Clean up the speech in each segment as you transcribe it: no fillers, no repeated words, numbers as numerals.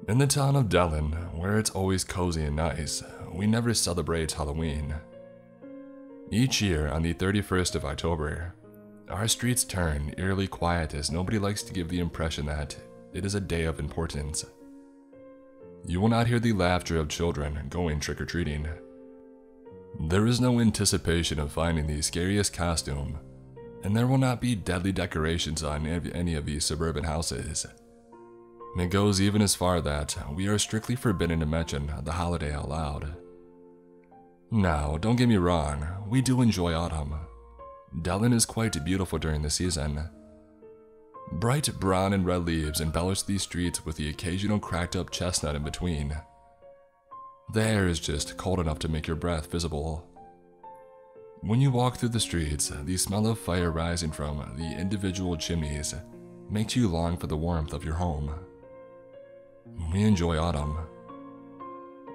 In the town of Dellen, where it's always cozy and nice, we never celebrate Halloween. Each year on the 31st of October, our streets turn eerily quiet as nobody likes to give the impression that it is a day of importance. You will not hear the laughter of children going trick-or-treating. There is no anticipation of finding the scariest costume, and there will not be deadly decorations on any of these suburban houses. It goes even as far that we are strictly forbidden to mention the holiday out loud. Now, don't get me wrong, we do enjoy autumn. Dellen is quite beautiful during the season. Bright brown and red leaves embellish these streets with the occasional cracked up chestnut in between. The air is just cold enough to make your breath visible. When you walk through the streets, the smell of fire rising from the individual chimneys makes you long for the warmth of your home. We enjoy autumn.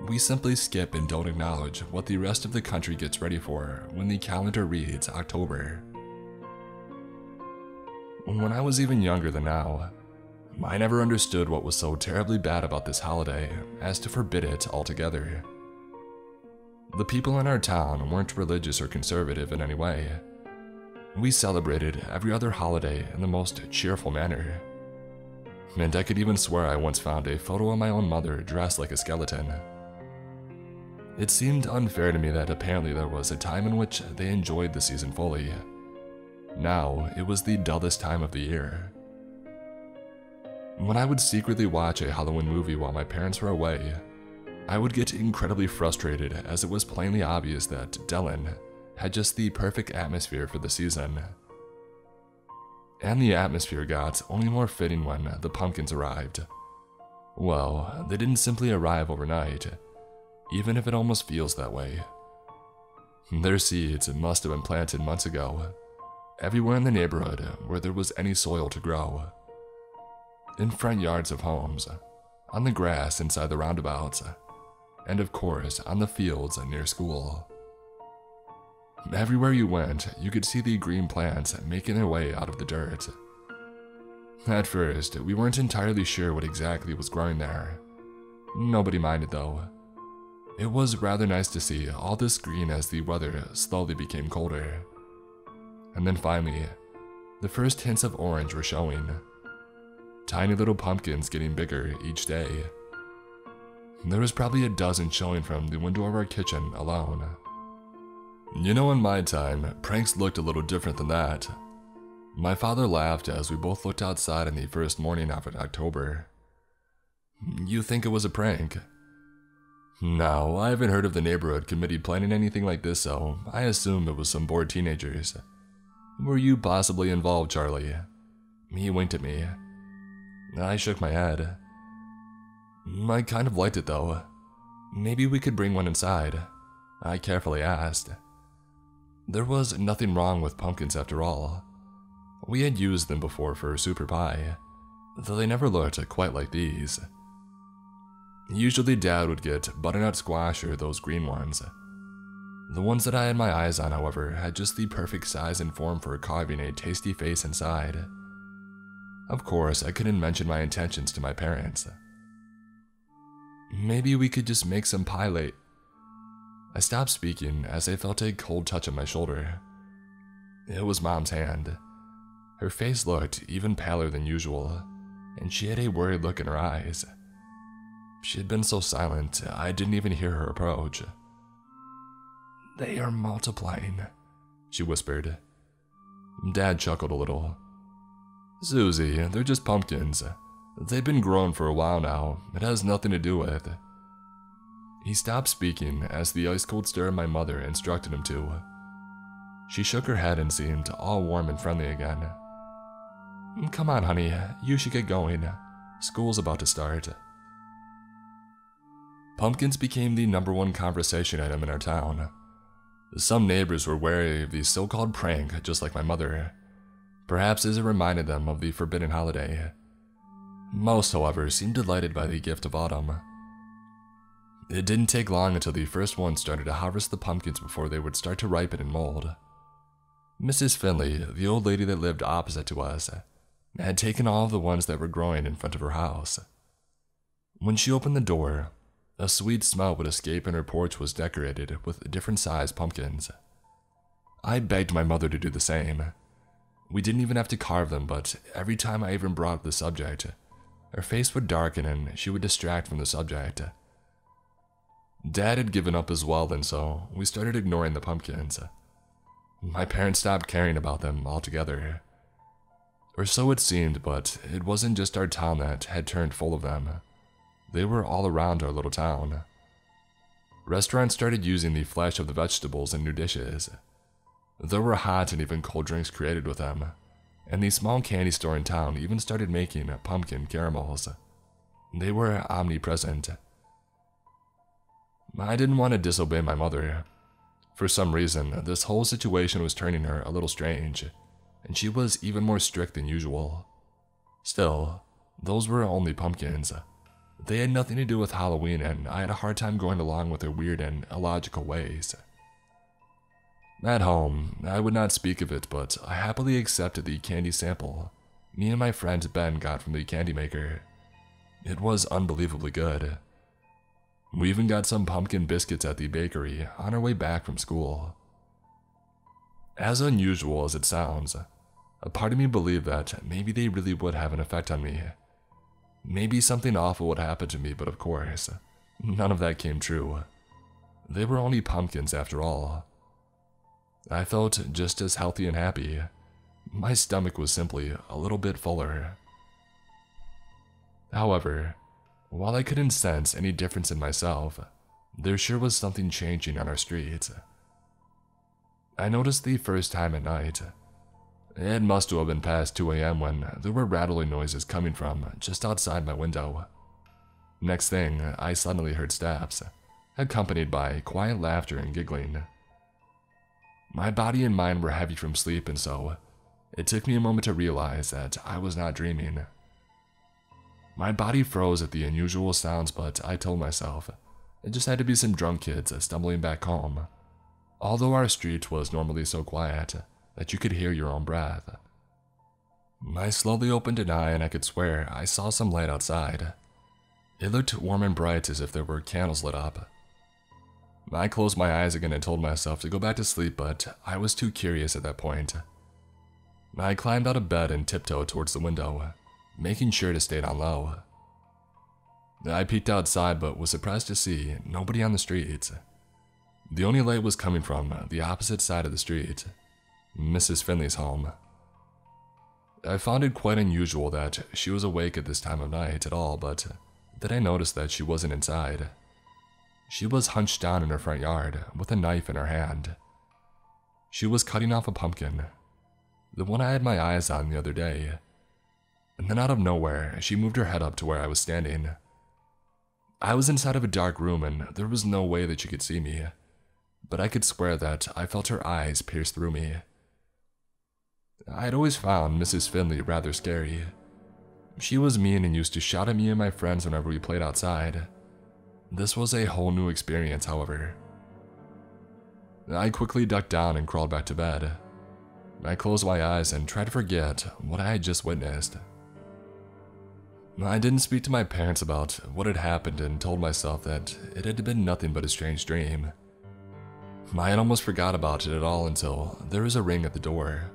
We simply skip and don't acknowledge what the rest of the country gets ready for when the calendar reads October. When I was even younger than now, I never understood what was so terribly bad about this holiday as to forbid it altogether. The people in our town weren't religious or conservative in any way. We celebrated every other holiday in the most cheerful manner. And I could even swear I once found a photo of my own mother dressed like a skeleton. It seemed unfair to me that apparently there was a time in which they enjoyed the season fully. Now, it was the dullest time of the year. When I would secretly watch a Halloween movie while my parents were away, I would get incredibly frustrated as it was plainly obvious that Dellen had just the perfect atmosphere for the season. And the atmosphere got only more fitting when the pumpkins arrived. Well, they didn't simply arrive overnight, even if it almost feels that way. Their seeds must have been planted months ago, everywhere in the neighborhood where there was any soil to grow. In front yards of homes, on the grass inside the roundabouts, and of course on the fields near school. Everywhere you went, you could see the green plants making their way out of the dirt. At first, we weren't entirely sure what exactly was growing there. Nobody minded though. It was rather nice to see all this green as the weather slowly became colder. And then finally, the first hints of orange were showing. Tiny little pumpkins getting bigger each day. There was probably a dozen showing from the window of our kitchen alone. You know, in my time, pranks looked a little different than that. My father laughed as we both looked outside in the first morning of October. You think it was a prank? No, I haven't heard of the neighborhood committee planning anything like this, so I assumed it was some bored teenagers. Were you possibly involved, Charlie? He winked at me. I shook my head. I kind of liked it though. Maybe we could bring one inside, I carefully asked. There was nothing wrong with pumpkins after all. We had used them before for super pie, though they never looked quite like these. Usually Dad would get butternut squash or those green ones. The ones that I had my eyes on, however, had just the perfect size and form for carving a tasty face inside. Of course, I couldn't mention my intentions to my parents. Maybe we could just make some pie late. I stopped speaking as I felt a cold touch on my shoulder. It was Mom's hand. Her face looked even paler than usual, and she had a worried look in her eyes. She had been so silent, I didn't even hear her approach. They are multiplying, she whispered. Dad chuckled a little. Susie, they're just pumpkins. They've been growing for a while now. It has nothing to do with. He stopped speaking as the ice-cold stare of my mother instructed him to. She shook her head and seemed all warm and friendly again. Come on, honey, you should get going. School's about to start. Pumpkins became the #1 conversation item in our town. Some neighbors were wary of the so-called prank, just like my mother, perhaps as it reminded them of the forbidden holiday. Most, however, seemed delighted by the gift of autumn. It didn't take long until the first ones started to harvest the pumpkins before they would start to ripen and mold. Mrs. Finley, the old lady that lived opposite to us, had taken all of the ones that were growing in front of her house. When she opened the door, a sweet smell would escape and her porch was decorated with different sized pumpkins. I begged my mother to do the same. We didn't even have to carve them, but every time I even brought up the subject, her face would darken and she would distract from the subject. Dad had given up as well, and so we started ignoring the pumpkins. My parents stopped caring about them altogether. Or so it seemed, but it wasn't just our town that had turned full of them. They were all around our little town. Restaurants started using the flesh of the vegetables in new dishes. There were hot and even cold drinks created with them, and the small candy store in town even started making pumpkin caramels. They were omnipresent. I didn't want to disobey my mother. For some reason, this whole situation was turning her a little strange, and she was even more strict than usual. Still, those were only pumpkins. They had nothing to do with Halloween, and I had a hard time going along with her weird and illogical ways. At home, I would not speak of it, but I happily accepted the candy sample me and my friend Ben got from the candy maker. It was unbelievably good. We even got some pumpkin biscuits at the bakery on our way back from school. As unusual as it sounds, a part of me believed that maybe they really would have an effect on me. Maybe something awful would happen to me, but of course, none of that came true. They were only pumpkins after all. I felt just as healthy and happy. My stomach was simply a little bit fuller. However, while I couldn't sense any difference in myself, there sure was something changing on our streets. I noticed the first time at night. It must have been past 2 a.m. when there were rattling noises coming from just outside my window. Next thing, I suddenly heard steps, accompanied by quiet laughter and giggling. My body and mind were heavy from sleep, and so it took me a moment to realize that I was not dreaming. My body froze at the unusual sounds, but I told myself it just had to be some drunk kids stumbling back home, although our street was normally so quiet that you could hear your own breath. I slowly opened an eye and I could swear I saw some light outside. It looked warm and bright as if there were candles lit up. I closed my eyes again and told myself to go back to sleep, but I was too curious at that point. I climbed out of bed and tiptoed towards the window, making sure to stay down low. I peeked outside but was surprised to see nobody on the streets. The only light was coming from the opposite side of the street, Mrs. Finley's home. I found it quite unusual that she was awake at this time of night at all, but then I noticed that she wasn't inside. She was hunched down in her front yard with a knife in her hand. She was cutting off a pumpkin, the one I had my eyes on the other day. And then out of nowhere, she moved her head up to where I was standing. I was inside of a dark room and there was no way that she could see me, but I could swear that I felt her eyes pierce through me. I had always found Mrs. Finley rather scary. She was mean and used to shout at me and my friends whenever we played outside. This was a whole new experience, however. I quickly ducked down and crawled back to bed. I closed my eyes and tried to forget what I had just witnessed. I didn't speak to my parents about what had happened and told myself that it had been nothing but a strange dream. I had almost forgot about it at all until there was a ring at the door.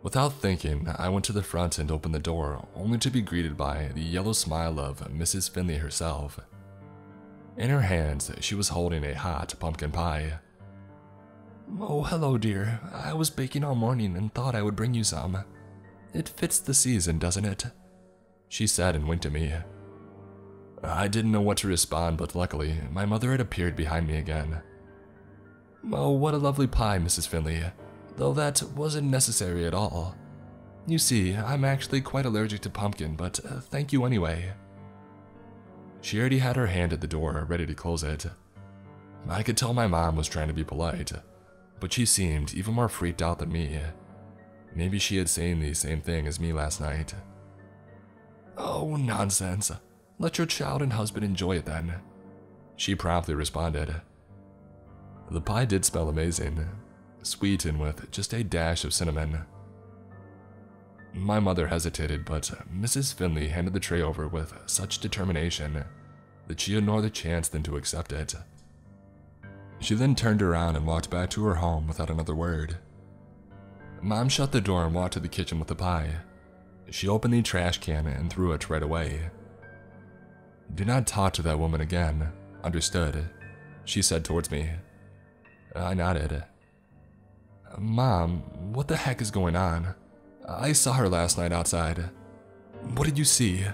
Without thinking, I went to the front and opened the door, only to be greeted by the yellow smile of Mrs. Finley herself. In her hands, she was holding a hot pumpkin pie. "Oh, hello, dear. I was baking all morning and thought I would bring you some. It fits the season, doesn't it?" she said and winked at me. I didn't know what to respond, but luckily, my mother had appeared behind me again. "Oh, what a lovely pie, Mrs. Finley, though that wasn't necessary at all. You see, I'm actually quite allergic to pumpkin, but thank you anyway." She already had her hand at the door, ready to close it. I could tell my mom was trying to be polite, but she seemed even more freaked out than me. Maybe she had seen the same thing as me last night. "Oh, nonsense. Let your child and husband enjoy it then," she promptly responded. The pie did smell amazing, sweet and with just a dash of cinnamon. My mother hesitated, but Mrs. Finley handed the tray over with such determination that she had no other chance than to accept it. She then turned around and walked back to her home without another word. Mom shut the door and walked to the kitchen with the pie. She opened the trash can and threw it right away. "Do not talk to that woman again, understood?" she said towards me. I nodded. "Mom, what the heck is going on? I saw her last night outside. What did you see?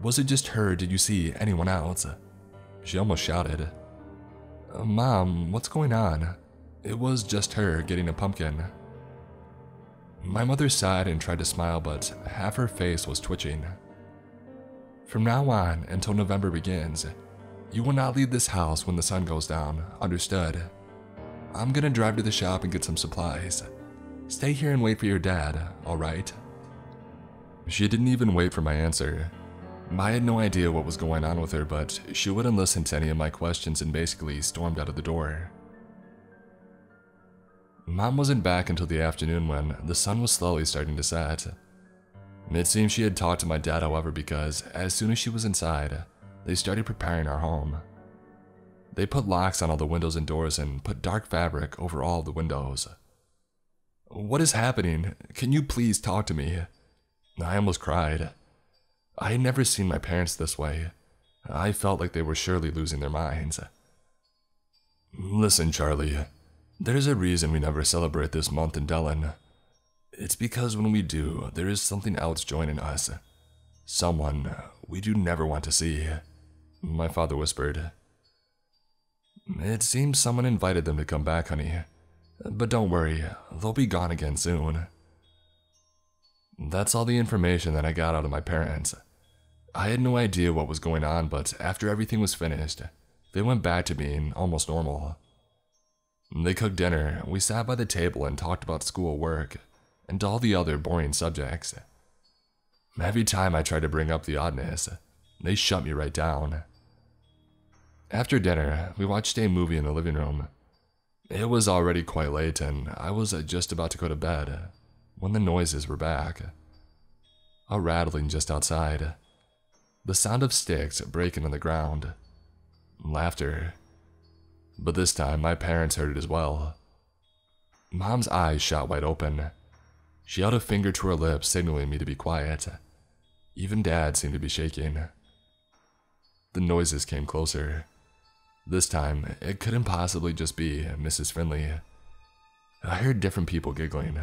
Was it just her or did you see anyone else?" She almost shouted. "Mom, what's going on? It was just her getting a pumpkin." My mother sighed and tried to smile, but half her face was twitching. "From now on until November begins, you will not leave this house when the sun goes down, understood? I'm gonna drive to the shop and get some supplies. Stay here and wait for your dad, alright?" She didn't even wait for my answer. I had no idea what was going on with her, but she wouldn't listen to any of my questions and basically stormed out of the door. Mom wasn't back until the afternoon when the sun was slowly starting to set. It seemed she had talked to my dad, however, because as soon as she was inside, they started preparing our home. They put locks on all the windows and doors and put dark fabric over all of the windows. "What is happening? Can you please talk to me?" I almost cried. I had never seen my parents this way. I felt like they were surely losing their minds. "Listen, Charlie. There's a reason we never celebrate this month in Dellen. It's because when we do, there is something else joining us. Someone we do never want to see," my father whispered. "It seems someone invited them to come back, honey. But don't worry, they'll be gone again soon." That's all the information that I got out of my parents. I had no idea what was going on, but after everything was finished, they went back to being almost normal. They cooked dinner, we sat by the table and talked about school, work, and all the other boring subjects. Every time I tried to bring up the oddness, they shut me right down. After dinner, we watched a movie in the living room. It was already quite late and I was just about to go to bed when the noises were back. A rattling just outside. The sound of sticks breaking on the ground. Laughter. But this time, my parents heard it as well. Mom's eyes shot wide open. She held a finger to her lips, signaling me to be quiet. Even Dad seemed to be shaking. The noises came closer. This time, it couldn't possibly just be Mrs. Finley. I heard different people giggling.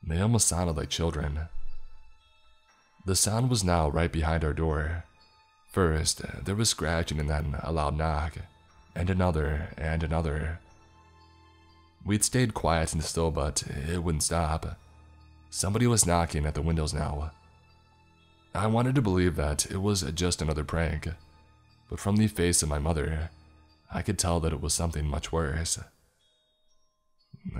They almost sounded like children. The sound was now right behind our door. First, there was scratching and then a loud knock. And another, and another. We'd stayed quiet and still, but it wouldn't stop. Somebody was knocking at the windows now. I wanted to believe that it was just another prank, but from the face of my mother, I could tell that it was something much worse.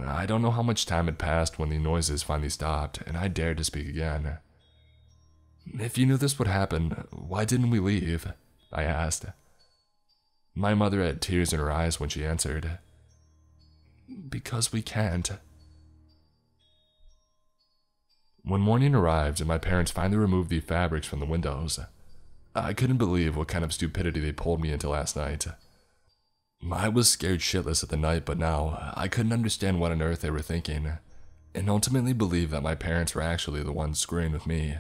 I don't know how much time had passed when the noises finally stopped, and I dared to speak again. "If you knew this would happen, why didn't we leave?" I asked. My mother had tears in her eyes when she answered, "Because we can't." When morning arrived and my parents finally removed the fabrics from the windows, I couldn't believe what kind of stupidity they pulled me into last night. I was scared shitless at the night, but now I couldn't understand what on earth they were thinking, and ultimately believed that my parents were actually the ones screwing with me.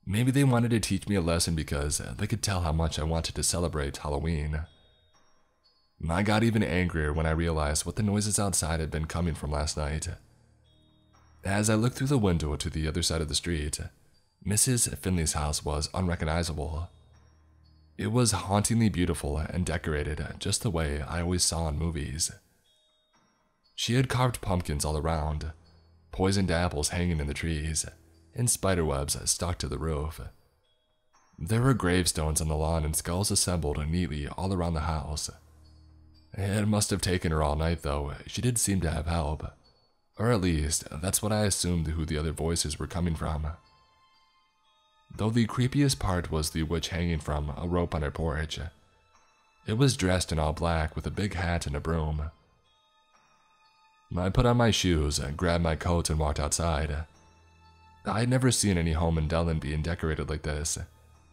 Maybe they wanted to teach me a lesson because they could tell how much I wanted to celebrate Halloween. I got even angrier when I realized what the noises outside had been coming from last night. As I looked through the window to the other side of the street, Mrs. Finley's house was unrecognizable. It was hauntingly beautiful and decorated just the way I always saw in movies. She had carved pumpkins all around, poisoned apples hanging in the trees, and spiderwebs stuck to the roof. There were gravestones on the lawn and skulls assembled neatly all around the house. It must have taken her all night, though. She did seem to have help. Or at least, that's what I assumed who the other voices were coming from. Though the creepiest part was the witch hanging from a rope on her porch. It was dressed in all black with a big hat and a broom. I put on my shoes, grabbed my coat, and walked outside. I'd never seen any home in Dellen being decorated like this,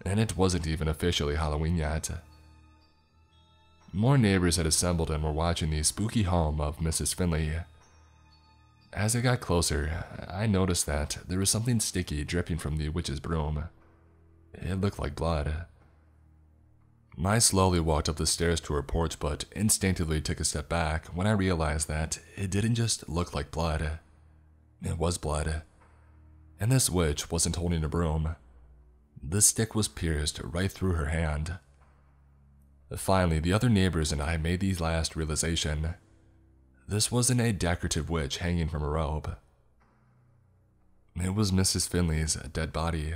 and it wasn't even officially Halloween yet. More neighbors had assembled and were watching the spooky home of Mrs. Finley. As I got closer, I noticed that there was something sticky dripping from the witch's broom. It looked like blood. I slowly walked up the stairs to her porch, but instinctively took a step back when I realized that it didn't just look like blood. It was blood. And this witch wasn't holding a broom. The stick was pierced right through her hand. Finally, the other neighbors and I made the last realization. This wasn't a decorative witch hanging from a rope. It was Mrs. Finley's dead body.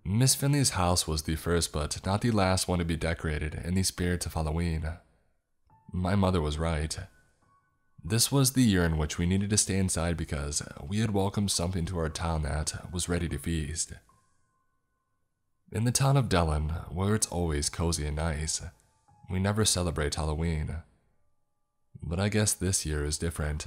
Miss Finley's house was the first but not the last one to be decorated in the spirit of Halloween. My mother was right. This was the year in which we needed to stay inside because we had welcomed something to our town that was ready to feast. In the town of Dellen, where it's always cozy and nice, we never celebrate Halloween. But I guess this year is different.